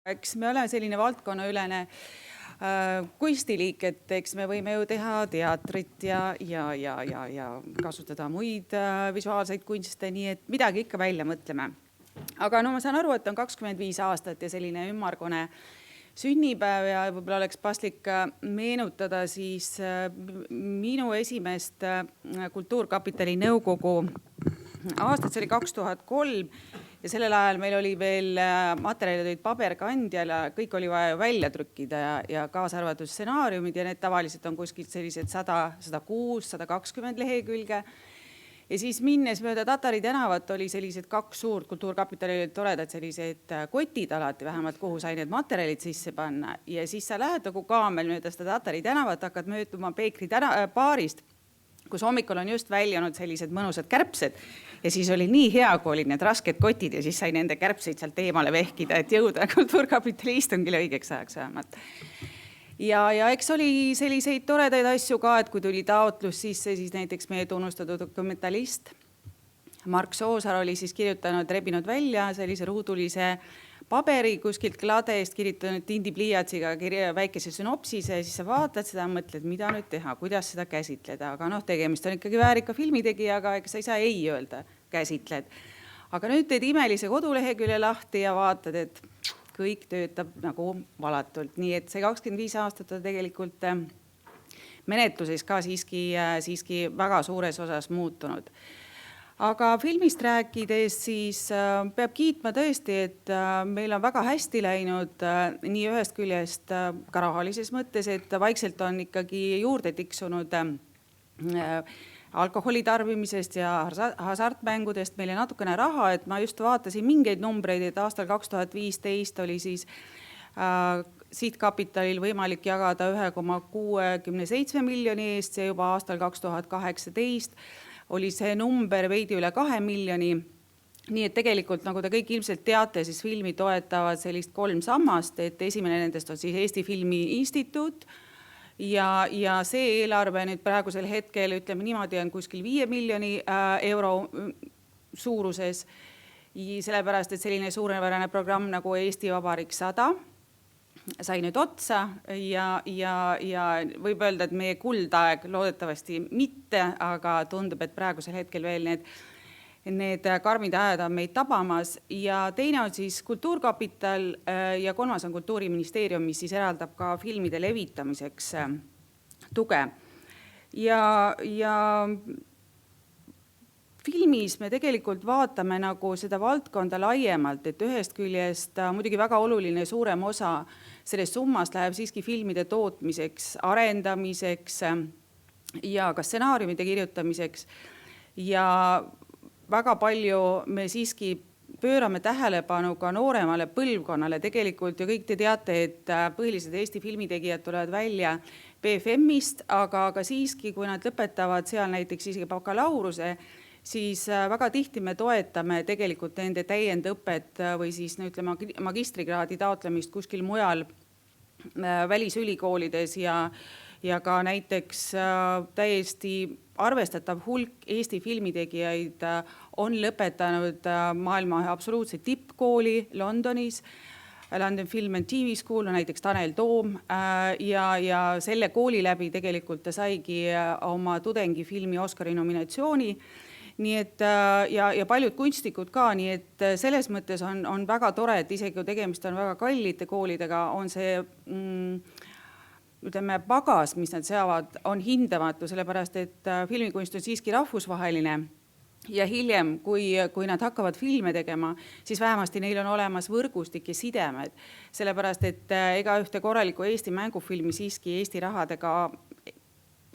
Eks me oleme selline valdkonnaülene kunstiliik, et eks me võime ju teha teatrit ja kasutada muid visuaalseid kunste, nii et midagi ikka välja mõtleme. Aga no ma saan aru, et on 25 aastat ja selline ümmargune sünnipäev ja võib-olla oleks paslik meenutada siis minu esimest Kultuurkapitali nõukogu aastat, see oli 2003 ja sellel ajal meil oli veel materjalid olid paberkandjal ja kõik oli vaja välja trükkida ja kaasa arvatud stsenaariumid ja need tavaliselt on kuskilt sellised 100, 106, 120 lehekülge. Ja siis minnes mööda Tatari tänavat oli sellised 2 suurt Kultuurkapitali toredad sellised kotid alati vähemalt, kuhu sai need materjalid sisse panna. Ja siis sa lähed nagu kaamel mööda seda Tatari tänavat, hakkad mööduma Peekri baarist, kus hommikul on just väljunud sellised mõnusad kärpsed. Ja siis oli nii hea, kui olid need rasked kotid ja siis sai nende kärpseid sealt eemale vehkida, et jõuda Kultuurkapitali istungile õigeks ajaks vähemalt. Ja eks oli selliseid toredaid asju ka, et kui tuli taotlus sisse, siis näiteks meie tunnustatud dokumentalist Mark Soosaar oli siis kirjutanud, rebinud välja sellise ruudulise paberi kuskilt kladest, kirjutanud tindipliiatsiga väikese sünopsise ja siis sa vaatad seda ja mõtled, mida nüüd teha, kuidas seda käsitleda. Aga tegemist on ikkagi väärika filmitegijaga, ega sa ei saa ei öelda, käsitled. Aga nüüd teed imelise kodulehekülje lahti ja vaatad, et kõik töötab nagu valatult. Nii et see 25 aastat on tegelikult menetluses ka siiski väga suures osas muutunud. Aga filmist rääkides siis peab kiitma tõesti, et meil on väga hästi läinud nii ühest küljest ka rahalises mõttes, et vaikselt on ikkagi juurde tiksunud alkoholi tarbimisest ja hasartmängudest meile natukene raha, et ma just vaatasin mingeid numbreid, et aastal 2015 oli siis sihtkapitalil võimalik jagada 1,67 miljoni eest, see juba aastal 2018 oli see number veidi üle 2 miljoni. Nii et tegelikult, nagu te kõik ilmselt teate, siis filmi toetavad sellist 3 sammast, et esimene nendest on siis Eesti Filmi Instituut ja see eelarve nüüd praegusel hetkel, ütleme niimoodi, on kuskil 5 miljoni euro suuruses, sellepärast, et selline suurepärane programm nagu Eesti Vabariik 100 sai nüüd otsa ja võib öelda, et meie kuldaeg loodetavasti mitte, aga tundub, et praegusel hetkel veel need karmid ajad on meid tabamas. Ja teine on siis Kultuurkapital ja 3. on Kultuuriministeerium, mis siis eraldab ka filmide levitamiseks tuge. Ja filmis me tegelikult vaatame nagu seda valdkonda laiemalt, et ühest küljest muidugi väga oluline suurem osa sellest summast läheb siiski filmide tootmiseks, arendamiseks ja ka stsenaariumide kirjutamiseks. Ja väga palju me siiski pöörame tähelepanu ka nooremale põlvkonnale. Tegelikult ju kõik te teate, et põhilised Eesti filmitegijad tulevad välja BFM-ist, aga siiski, kui nad lõpetavad seal näiteks isegi bakalaureuse, siis väga tihti me toetame tegelikult nende täiendõpet või siis ütleme magistrikraadi taotlemist kuskil mujal välisülikoolides ja ka näiteks täiesti arvestatav hulk Eesti filmitegijaid on lõpetanud maailma absoluutse tippkooli Londonis, London Film and TV School, näiteks Tanel Toom ja selle kooli läbi tegelikult ta saigi oma tudengifilmi Oscari nominatsiooni. Nii et ja paljud kunstikud ka, nii et selles mõttes on väga tore, et isegi kui tegemist on väga kallite koolidega, on see ütleme pagas, mis nad seavad, on hindamatu, sellepärast et filmikunst on siiski rahvusvaheline ja hiljem, kui nad hakkavad filme tegema, siis vähemasti neil on olemas võrgustik ja sidemed, sellepärast et ega ühte korralikku Eesti mängufilmi siiski Eesti rahadega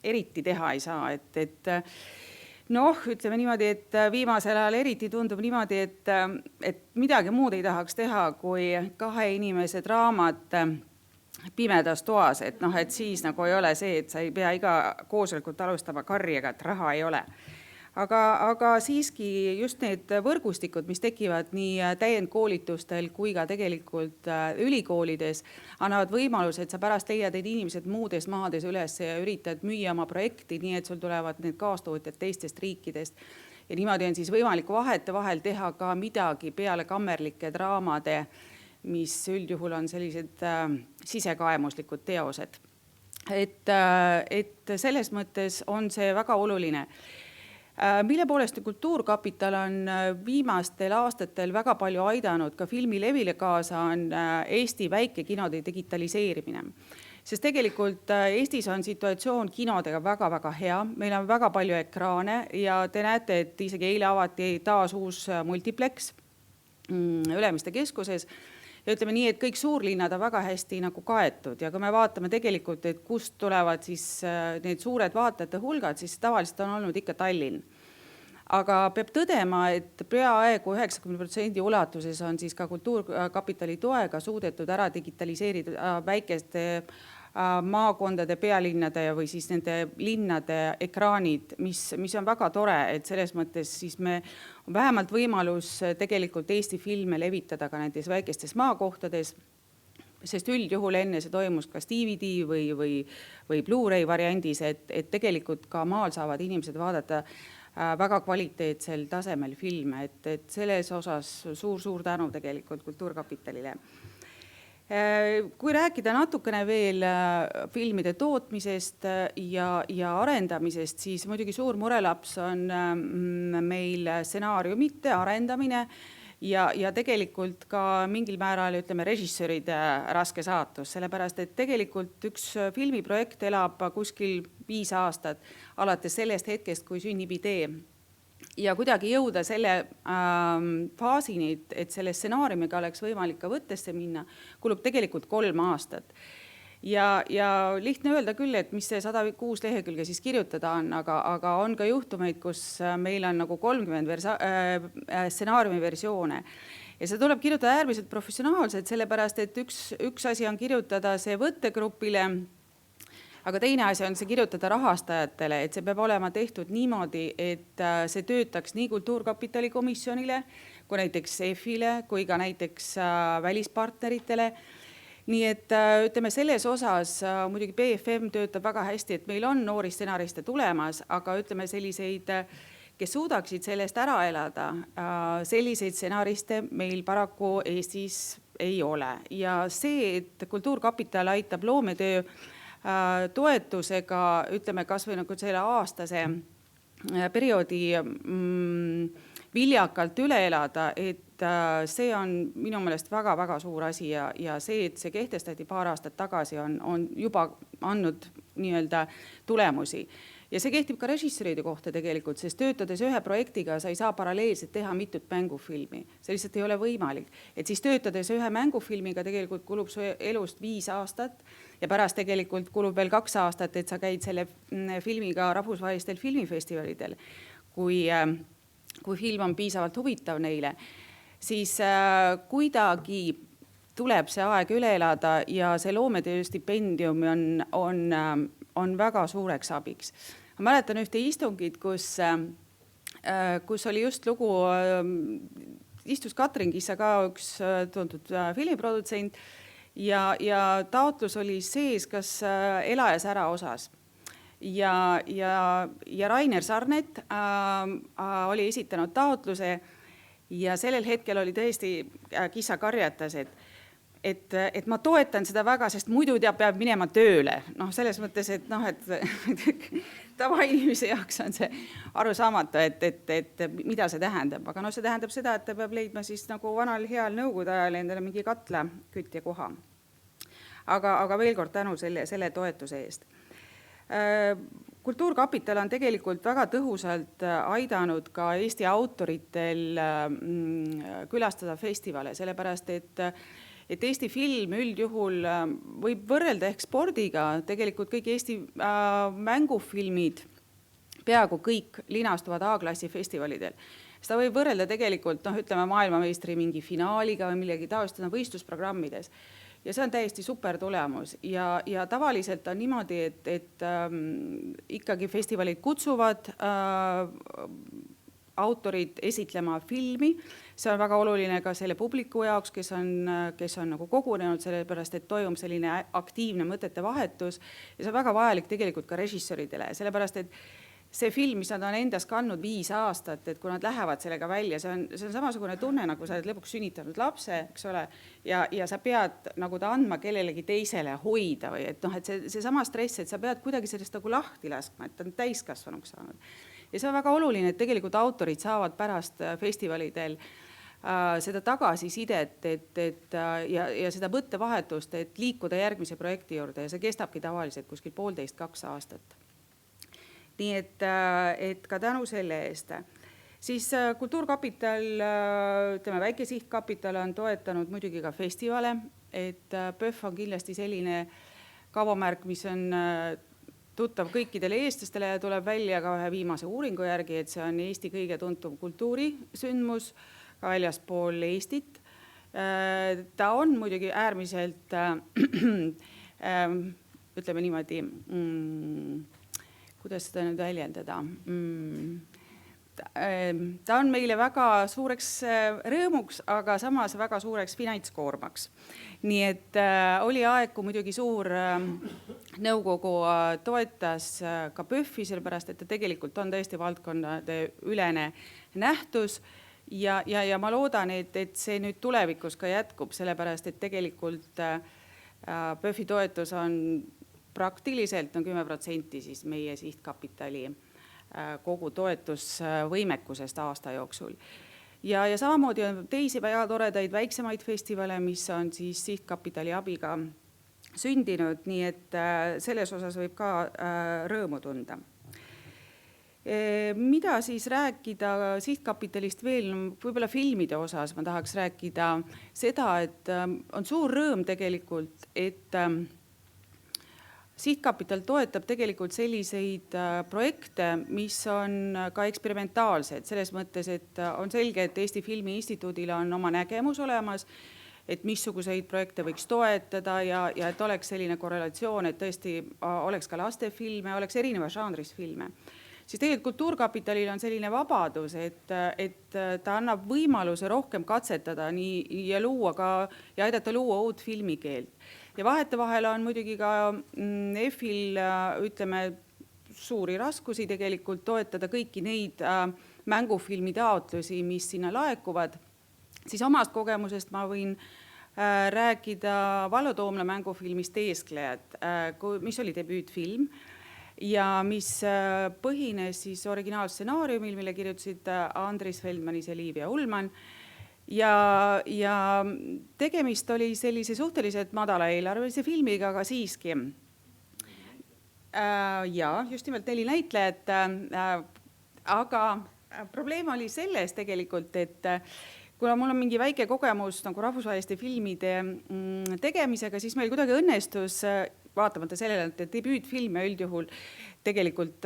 eriti teha ei saa, et ütleme niimoodi, et viimasel ajal eriti tundub niimoodi, et midagi muud ei tahaks teha, kui 2 inimese draamat pimedas toas, et siis nagu ei ole see, et sa ei pea iga koosolekut alustama karjega, et raha ei ole. Aga siiski just need võrgustikud, mis tekivad nii täiendkoolitustel kui ka tegelikult ülikoolides, annavad võimaluse, et sa pärast leiad need inimesed muudes maades üles ja üritad müüa oma projekti, nii et sul tulevad need kaastootjad teistest riikidest. Ja niimoodi on siis võimalik vahetevahel teha ka midagi peale kammerlike draamade, mis üldjuhul on sellised sisekaemuslikud teosed. Et selles mõttes on see väga oluline. Mille poolest Kultuurkapital on viimastel aastatel väga palju aidanud ka filmilevile kaasa, on Eesti väikekinode digitaliseerimine. Sest tegelikult Eestis on situatsioon kinodega väga-väga hea. Meil on väga palju ekraane ja te näete, et isegi eile avati taas uus multiplex Ülemiste keskuses. Ja ütleme nii, et kõik suurlinnad on väga hästi nagu kaetud ja kui me vaatame tegelikult, et kust tulevad siis need suured vaatajate hulgad, siis tavaliselt on olnud ikka Tallinn. Aga peab tõdema, et peaaegu 90% ulatuses on siis ka Kultuurkapitali toega suudetud ära digitaliseerida väikeste maakondade, pealinnade või siis nende linnade ekraanid, mis on väga tore, et selles mõttes siis me on vähemalt võimalus tegelikult Eesti filme levitada ka nendes väikestes maakohtades, sest üldjuhul enne see toimus kas DVD või Blu-ray variandis, et tegelikult ka maal saavad inimesed vaadata väga kvaliteetsel tasemel filme, et selles osas suur tänu tegelikult Kultuurkapitalile. Kui rääkida natukene veel filmide tootmisest ja arendamisest, siis muidugi suur murelaps on meil stsenaariumite arendamine ja tegelikult ka mingil määral ütleme režissööride raske saatus, sellepärast et tegelikult üks filmiprojekt elab kuskil 5 aastat alates sellest hetkest, kui sünnib idee. Ja kuidagi jõuda selle faasini, et selle stsenaariumiga oleks võimalik ka võttesse minna, kulub tegelikult 3 aastat. Ja lihtne öelda küll, et mis see 106 lehekülge siis kirjutada on, aga on ka juhtumeid, kus meil on nagu 30 stsenaariumi versioone. Ja see tuleb kirjutada äärmiselt professionaalselt, sellepärast et üks asi on kirjutada see võttegrupile, aga teine asi on see kirjutada rahastajatele, et see peab olema tehtud niimoodi, et see töötaks nii Kultuurkapitali komisjonile, kui näiteks EF-ile, kui ka näiteks välispartneritele. Nii et ütleme selles osas muidugi BFM töötab väga hästi, et meil on noori stsenariste tulemas, aga ütleme selliseid, kes suudaksid sellest ära elada, selliseid stsenariste meil paraku Eestis ei ole. Ja see, et Kultuurkapital aitab loometöö toetusega, ütleme kas või nagu selle aastase perioodi viljakalt üle elada, et see on minu meelest väga-väga suur asi ja see, et see kehtestati paar aastat tagasi, on juba andnud nii-öelda tulemusi. Ja see kehtib ka režissööride kohta tegelikult, sest töötades ühe projektiga sa ei saa paralleelselt teha mitut mängufilmi. See lihtsalt ei ole võimalik. Et siis töötades ühe mängufilmiga tegelikult kulub su elust 5 aastat ja pärast tegelikult kulub veel 2 aastat, et sa käid selle filmiga rahvusvahelistel filmifestivalidel. Kui film on piisavalt huvitav neile, siis kuidagi tuleb see aeg üle elada ja see loometöö stipendium on väga suureks abiks. Ma mäletan ühte istungit, kus oli just lugu, istus Katrin Kissa ka üks tuntud filmiprodutsent ja taotlus oli sees, kas elajas ära osas. Ja Rainer Sarnet oli esitanud taotluse ja sellel hetkel oli tõesti Kissa karjatas, et ma toetan seda väga, sest muidu peab minema tööle. Selles mõttes, et tavainimese jaoks on see arusaamatu, et mida see tähendab. Aga see tähendab seda, et ta peab leidma siis nagu vanal heal nõukogude ajal endale mingi katla kütja koha. Aga veel kord tänu selle toetuse eest. Kultuurkapital on tegelikult väga tõhusalt aidanud ka Eesti autoritel külastada festivale, sellepärast et Eesti film üldjuhul võib võrrelda ehk spordiga, tegelikult kõik Eesti mängufilmid peaaegu kõik linastuvad A-klassi festivalidel. Seda võib võrrelda tegelikult, ütleme maailmameistri mingi finaaliga või millegi taolistada võistlusprogrammides. Ja see on täiesti super tulemus ja tavaliselt on niimoodi, et ikkagi festivalid kutsuvad autorid esitlema filmi. See on väga oluline ka selle publiku jaoks, kes on nagu kogunenud, sellepärast, et toimub selline aktiivne mõtete vahetus ja see on väga vajalik tegelikult ka režissööridele, sellepärast, et see film, mis nad on endas kandnud 5 aastat, et kui nad lähevad sellega välja, see on samasugune tunne, nagu sa oled lõpuks sünnitanud lapse, eks ole, ja sa pead nagu ta andma kellelegi teisele hoida või et noh, et see sama stress, et sa pead kuidagi sellest nagu lahti laskma, et ta on täiskasvanuks saanud. Ja see on väga oluline, et tegelikult autorid saavad pärast festivalidel seda tagasisidet ja seda mõttevahetust, et liikuda järgmise projekti juurde ja see kestabki tavaliselt kuskil 1,5–2 aastat. Nii et ka tänu selle eest. Siis Kultuurkapital, ütleme väike sihtkapital on toetanud muidugi ka festivale, et PÖFF on kindlasti selline kaubamärk, mis on tuttav kõikidele eestlastele ja tuleb välja ka ühe viimase uuringu järgi, et see on Eesti kõige tuntum kultuurisündmus ka väljaspool Eestit. Ta on muidugi äärmiselt, ütleme niimoodi, kuidas seda nüüd väljendada. Ta on meile väga suureks rõõmuks, aga samas väga suureks finantskoormaks. Nii et oli aeg, kui muidugi suur nõukogu toetas ka PÖFF-i, sellepärast, et ta tegelikult on tõesti valdkonnade ülene nähtus. Ja ma loodan, et see nüüd tulevikus ka jätkub, sellepärast, et tegelikult PÖFF-i toetus on praktiliselt 10% siis meie sihtkapitali kogu toetusvõimekusest aasta jooksul. Ja samamoodi on teisi väga toredaid väiksemaid festivale, mis on siis sihtkapitali abiga sündinud, nii et selles osas võib ka rõõmu tunda. Mida siis rääkida sihtkapitalist veel, võib-olla filmide osas ma tahaks rääkida seda, et on suur rõõm tegelikult, et sihtkapital toetab tegelikult selliseid projekte, mis on ka eksperimentaalsed, selles mõttes, et on selge, et Eesti Filmi Instituudil on oma nägemus olemas, et missuguseid projekte võiks toetada ja et oleks selline korrelatsioon, et tõesti oleks ka lastefilme, oleks erineva žanris filme. Siis tegelikult Kultuurkapitalil on selline vabadus, et ta annab võimaluse rohkem katsetada ja aidata luua uut filmikeelt. Ja vahetevahel on muidugi ka EF-il, ütleme, suuri raskusi tegelikult toetada kõiki neid mängufilmi taotlusi, mis sinna laekuvad. Siis omast kogemusest ma võin rääkida Vallo Toomla mängufilmist Teesklejad, mis oli debüütfilm. Ja mis põhines siis originaalstsenaariumil, mille kirjutasid Andris Feldmanis ja Liivia Ullmann. Ja tegemist oli sellise suhteliselt madala eelarvelise filmiga, aga siiski. Ja just nimelt 4 näitlejat. Aga probleem oli selles tegelikult, et kuna mul on mingi väike kogemus nagu rahvusvaheliste filmide tegemisega, siis meil kuidagi õnnestus vaatamata sellele, et debüütfilme üldjuhul tegelikult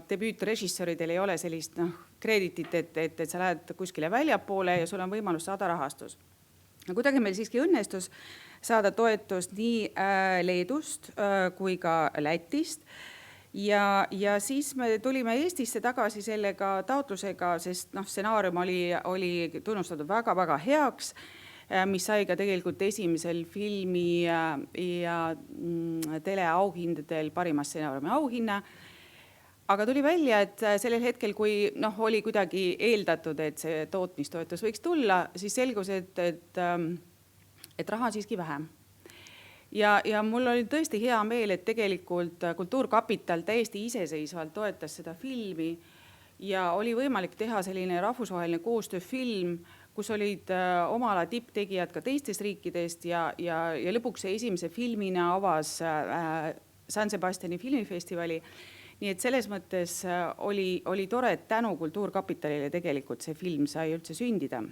debüütrežissööridel ei ole sellist kreditit, et sa lähed kuskile väljapoole ja sul on võimalus saada rahastus. Kuidagi meil siiski õnnestus saada toetust nii Leedust kui ka Lätist. Ja siis me tulime Eestisse tagasi sellega taotlusega, sest stsenaarium oli tunnustatud väga-väga heaks, mis sai ka tegelikult esimesel filmi ja teleauhindadel parima stsenaariumi auhinna. Aga tuli välja, et sellel hetkel, kui oli kuidagi eeldatud, et see tootmistoetus võiks tulla, siis selgus, et raha siiski vähem. Ja mul oli tõesti hea meel, et tegelikult Kultuurkapital täiesti iseseisvalt toetas seda filmi ja oli võimalik teha selline rahvusvaheline koostööfilm, kus olid omala tipptegijad ka teistest riikidest ja lõpuks esimese filmina avas San Sebastiani filmifestivali. Nii et selles mõttes oli tore, et tänu Kultuurkapitalile tegelikult see film sai üldse sündida.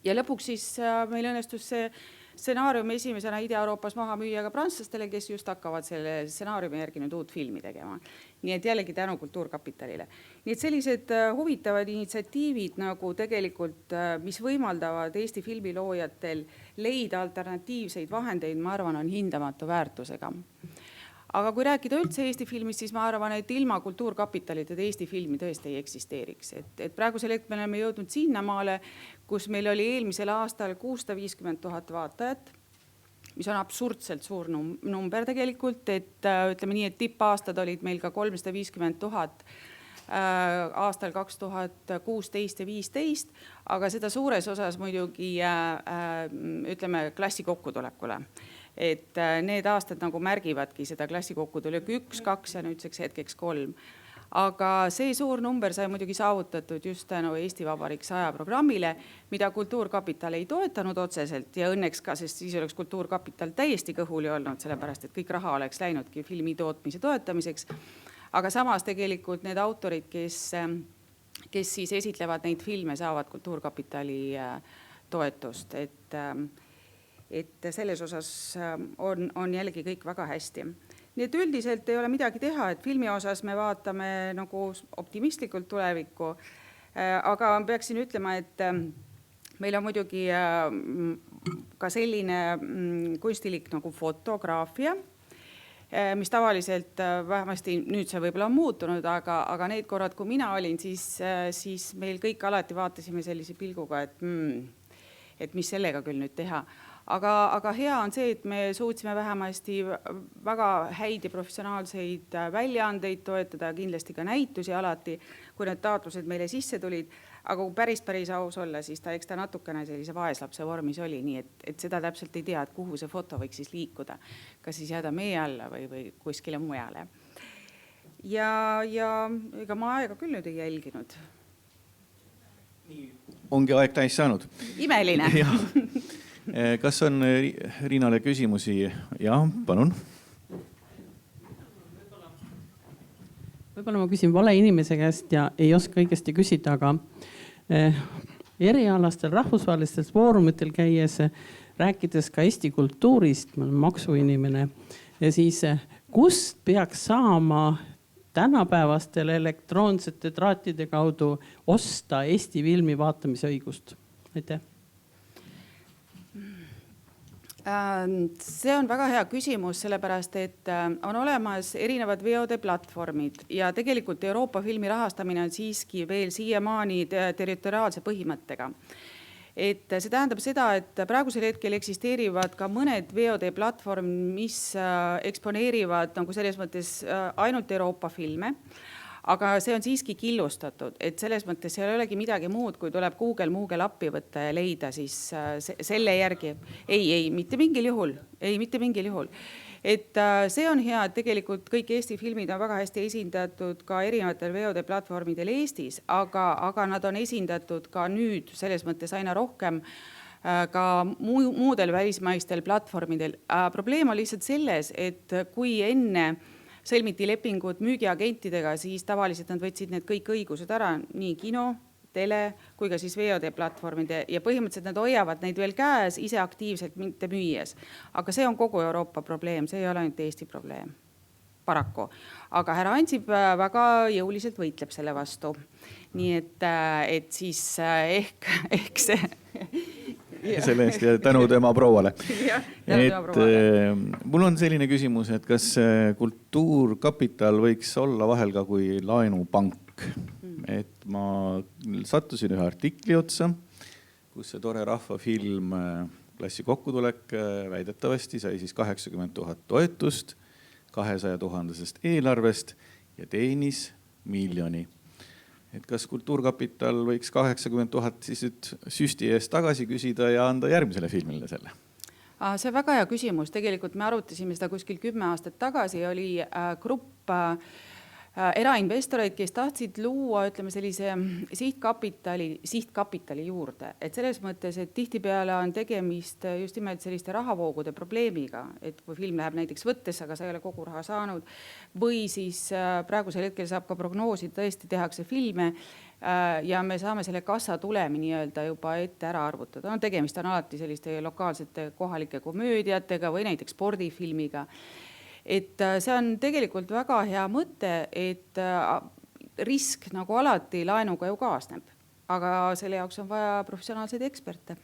Ja lõpuks siis meil õnnestus see stsenaarium esimesena Ida-Euroopas maha müüa ka prantslastele, kes just hakkavad selle stsenaariumi järgi nüüd uut filmi tegema. Nii et jällegi tänu Kultuurkapitalile. Nii et sellised huvitavad initsiatiivid nagu tegelikult, mis võimaldavad Eesti filmiloojatel leida alternatiivseid vahendeid, ma arvan, on hindamatu väärtusega. Aga kui rääkida üldse Eesti filmist, siis ma arvan, et ilma Kultuurkapitalita Eesti filmi tõesti ei eksisteeriks. Et praegusel hetkel me oleme jõudnud sinnamaale, kus meil oli eelmisel aastal 650 000 vaatajat, mis on absurdselt suur number tegelikult, et ütleme nii, et tippaastad olid meil ka 350 000 aastal 2016 ja 2015, aga seda suures osas muidugi ütleme klassi kokkutulekule. Et need aastad nagu märgivadki seda klassi kokkutulek 1, 2 ja nüüdseks hetkeks 3. Aga see suur number sai muidugi saavutatud just tänu Eesti Vabariik 100 programmile, mida Kultuurkapital ei toetanud otseselt ja õnneks ka, sest siis oleks Kultuurkapital täiesti kõhuli olnud, sellepärast et kõik raha oleks läinudki filmi tootmise toetamiseks. Aga samas tegelikult need autorid, kes siis esitlevad neid filme, saavad Kultuurkapitali toetust. Et selles osas on jällegi kõik väga hästi. Nii et üldiselt ei ole midagi teha, et filmi osas me vaatame nagu optimistlikult tulevikku, aga peaksin ütlema, et meil on muidugi ka selline kunstilik nagu fotograafia, mis tavaliselt vähemasti nüüd see võib-olla on muutunud, aga need korrad, kui mina olin, siis meil kõik alati vaatasime sellise pilguga, et mis sellega küll nüüd teha. Aga hea on see, et me suutsime vähemasti väga häid ja professionaalseid väljaandeid toetada, kindlasti ka näitusi alati, kui need taotlused meile sisse tulid. Aga kui päris aus olla, siis eks ta natukene sellise vaeslapse vormis oli, nii et seda täpselt ei tea, et kuhu see foto võiks siis liikuda. Kas siis jääda meie alla või kuskile mujale. Ja ega ma aega küll nüüd ei jälginud. Ongi aeg täis saanud. Imeline. Kas on Riinale küsimusi? Jah, palun. Võib-olla ma küsin vale inimese käest ja ei oska õigesti küsida, aga erialastel rahvusvahelistel foorumitel käies, rääkides ka Eesti kultuurist, ma olen maksuinimene, ja siis kust peaks saama tänapäevastel elektroonsete traatide kaudu osta Eesti filmi vaatamise õigust? Aitäh. See on väga hea küsimus, sellepärast, et on olemas erinevad VOD-platvormid ja tegelikult Euroopa filmi rahastamine on siiski veel siiamaani territoriaalse põhimõttega. Et see tähendab seda, et praegusel hetkel eksisteerivad ka mõned VOD-platvorm, mis eksponeerivad nagu selles mõttes ainult Euroopa filme. Aga see on siiski killustatud, et selles mõttes ei olegi midagi muud, kui tuleb Google appi võtta ja leida siis selle järgi. Ei, mitte mingil juhul. Et see on hea, et tegelikult kõik Eesti filmid on väga hästi esindatud ka erinevatel VOD-platvormidel Eestis, aga nad on esindatud ka nüüd selles mõttes aina rohkem ka muudel välismaistel platvormidel. Probleem on lihtsalt selles, et kui enne sõlmiti lepingud müügiagentidega, siis tavaliselt nad võtsid need kõik õigused ära, nii kino, tele kui ka siis VOD-platvormide ja põhimõtteliselt nad hoiavad neid veel käes ise aktiivselt mitte müües. Aga see on kogu Euroopa probleem, see ei ole ainult Eesti probleem, paraku. Aga härra Ansip väga jõuliselt võitleb selle vastu. Nii et siis ehk see... Selle eest ja tänu tema prouale. Mul on selline küsimus, et kas Kultuurkapital võiks olla vahel ka kui laenupank? Et ma sattusin ühe artikli otsa, kus see tore rahvafilm Klassi kokkutulek väidetavasti sai siis 80 000 toetust 200 000 eelarvest ja teenis 1 miljoni. Et kas Kultuurkapital võiks 80 000 siis süsti eest tagasi küsida ja anda järgmisele filmile selle? See on väga hea küsimus. Tegelikult me arutasime seda kuskil 10 aastat tagasi. Oli grupp erainvestoreid, kes tahtsid luua, ütleme sellise sihtkapitali juurde. Et selles mõttes, et tihtipeale on tegemist just nimelt selliste rahavoogude probleemiga, et kui film läheb näiteks võttes, aga sa ei ole kogu raha saanud, või siis praegusel hetkel saab ka prognoosid, tõesti tehakse filme ja me saame selle kassa tulemi nii-öelda juba ette ära arvutada. No, tegemist on alati selliste lokaalsete kohalike komöödiatega või näiteks spordifilmiga. Et see on tegelikult väga hea mõte, et risk nagu alati laenuga ju kaasneb, aga selle jaoks on vaja professionaalseid eksperte.